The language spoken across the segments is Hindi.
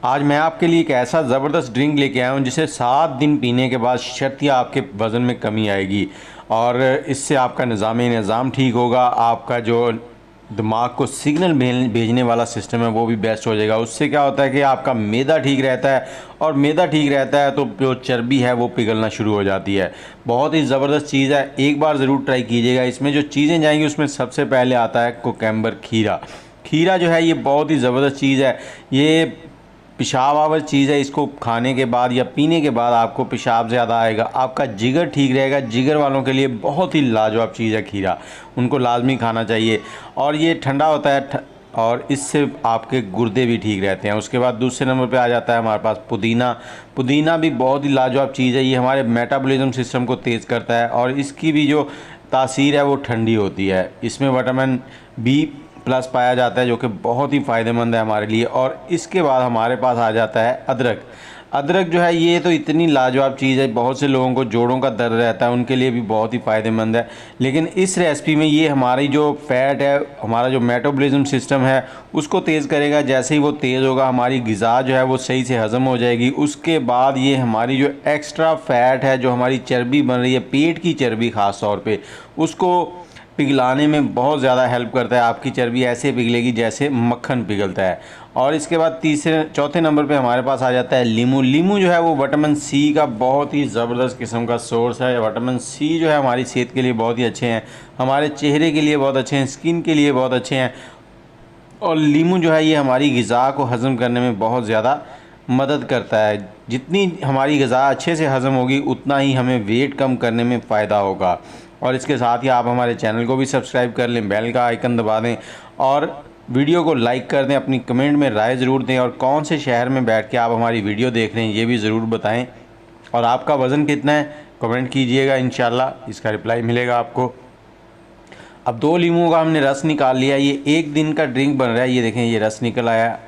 आज मैं आपके लिए एक ऐसा ज़बरदस्त ड्रिंक लेके आया हूँ जिसे 7 दिन पीने के बाद शर्तिया आपके वज़न में कमी आएगी और इससे आपका निज़ाम ठीक होगा। आपका जो दिमाग को सिग्नल भेजने वाला सिस्टम है वो भी बेस्ट हो जाएगा। उससे क्या होता है कि आपका मैदा ठीक रहता है और मैदा ठीक रहता है तो जो चर्बी है वो पिघलना शुरू हो जाती है। बहुत ही ज़बरदस्त चीज़ है, एक बार ज़रूर ट्राई कीजिएगा। इसमें जो चीज़ें जाएंगी उसमें सबसे पहले आता है कुकम्बर खीरा। खीरा जो है ये बहुत ही ज़बरदस्त चीज़ है। ये पेशाब आवर चीज़ है। इसको खाने के बाद या पीने के बाद आपको पेशाब ज़्यादा आएगा, आपका जिगर ठीक रहेगा। जिगर वालों के लिए बहुत ही लाजवाब चीज़ है खीरा, उनको लाजमी खाना चाहिए। और ये ठंडा होता है और इससे आपके गुर्दे भी ठीक रहते हैं। उसके बाद दूसरे नंबर पे आ जाता है हमारे पास पुदीना। पुदीना भी बहुत ही लाजवाब चीज़ है। ये हमारे मेटाबॉलिज्म सिस्टम को तेज़ करता है और इसकी भी जो तासीर है वो ठंडी होती है। इसमें विटामिन बी प्लस पाया जाता है जो कि बहुत ही फ़ायदेमंद है हमारे लिए। और इसके बाद हमारे पास आ जाता है अदरक। अदरक जो है ये तो इतनी लाजवाब चीज़ है, बहुत से लोगों को जोड़ों का दर्द रहता है उनके लिए भी बहुत ही फ़ायदेमंद है। लेकिन इस रेसिपी में ये हमारी जो फ़ैट है, हमारा जो मेटाबॉलिज्म सिस्टम है उसको तेज़ करेगा। जैसे ही वो तेज़ होगा हमारी ग़िज़ा जो है वो सही से हज़म हो जाएगी। उसके बाद ये हमारी जो एक्स्ट्रा फ़ैट है, जो हमारी चर्बी बन रही है, पेट की चर्बी ख़ास तौर पर, उसको पिघलाने में बहुत ज़्यादा हेल्प करता है। आपकी चर्बी ऐसे पिघलेगी जैसे मक्खन पिघलता है। और इसके बाद चौथे नंबर पे हमारे पास आ जाता है लीमू। लीमू जो है वो विटामिन सी का बहुत ही ज़बरदस्त किस्म का सोर्स है। विटामिन सी जो है हमारी सेहत के लिए बहुत ही अच्छे हैं, हमारे चेहरे के लिए बहुत अच्छे हैं, स्किन के लिए बहुत अच्छे हैं। और लीमू जो है ये हमारी ग़िज़ा को हज़म करने में बहुत ज़्यादा मदद करता है। जितनी हमारी ग़िज़ा अच्छे से हज़म होगी उतना ही हमें वेट कम करने में फ़ायदा होगा। और इसके साथ ही आप हमारे चैनल को भी सब्सक्राइब कर लें, बेल का आइकन दबा दें और वीडियो को लाइक कर दें। अपनी कमेंट में राय ज़रूर दें और कौन से शहर में बैठ के आप हमारी वीडियो देख रहे हैं ये भी ज़रूर बताएं। और आपका वज़न कितना है कमेंट कीजिएगा, इंशाल्लाह इसका रिप्लाई मिलेगा आपको। अब 2 लीमू का हमने रस निकाल लिया। ये 1 दिन का ड्रिंक बन रहा है। ये देखें ये रस निकल आया।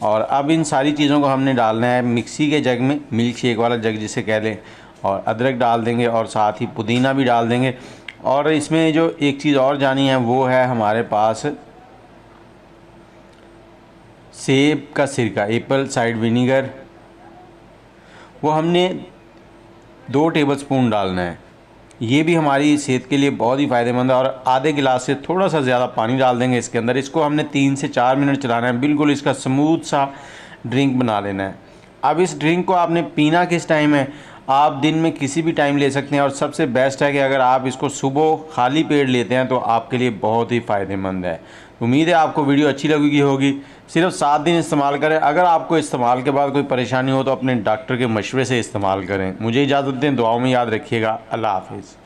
और अब इन सारी चीज़ों को हमने डालना है मिक्सी के जग में, मिल्क शेक वाला जग जिसे कह लें। और अदरक डाल देंगे और साथ ही पुदीना भी डाल देंगे। और इसमें जो एक चीज़ और जानी है वो है हमारे पास सेब का सिरका, एप्पल साइड विनीगर। वो हमने 2 टेबलस्पून डालना है। ये भी हमारी सेहत के लिए बहुत ही फ़ायदेमंद है। और आधे गिलास से थोड़ा सा ज़्यादा पानी डाल देंगे इसके अंदर। इसको हमने 3 से 4 मिनट चलाना है, बिल्कुल इसका स्मूथ सा ड्रिंक बना लेना है। अब इस ड्रिंक को आपने पीना किस टाइम है, आप दिन में किसी भी टाइम ले सकते हैं। और सबसे बेस्ट है कि अगर आप इसको सुबह खाली पेट लेते हैं तो आपके लिए बहुत ही फ़ायदेमंद है। उम्मीद है आपको वीडियो अच्छी लगी होगी। सिर्फ 7 दिन इस्तेमाल करें। अगर आपको इस्तेमाल के बाद कोई परेशानी हो तो अपने डॉक्टर के मशवरे से इस्तेमाल करें। मुझे इजाज़त दें, दुआओं में याद रखिएगा। अल्लाह हाफिज़।